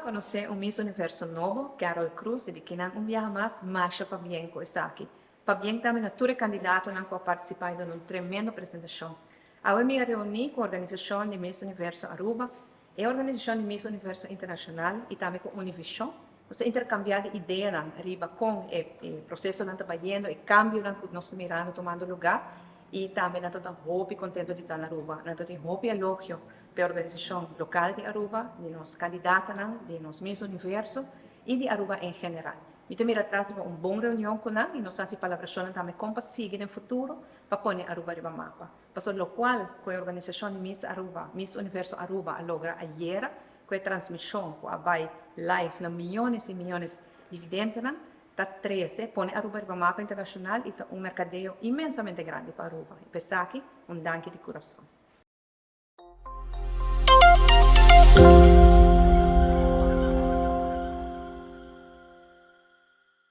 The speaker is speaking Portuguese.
conocer un Miss Universo nuevo, Carol Cruz, e di quien un viaje más, Masha Pabienco e Saki. Pabienco também é todo candidato que vai participar de uma tremenda apresentação. Eu me reuni com a organização de Miss Universo Aruba e a organização de Miss Universo Internacional e também com a Univision. Nós intercambiar ideias arriba com o processo que está fazendo, o cambio que nós estamos mirando, tomando lugar, e também nós estamos muito contentes de estar na Aruba. Nós temos muito elogio para a organização local de Aruba, de nós candidatos, de nós Miss Universo e de Aruba em geral. Então, mira atrás uma boa reunião com nós e nós temos colaboração também com para seguir no futuro para pôr Aruba no mapa. Por lo qual, com a organização de Miss Aruba, Miss Universo Aruba, logra ayer, com a transmissão, com a live, na milhões e milhões de videntes, está 13, põe Aruba no mapa internacional e está mercadeio imensamente grande para Aruba. E pensar aqui, danke de coração.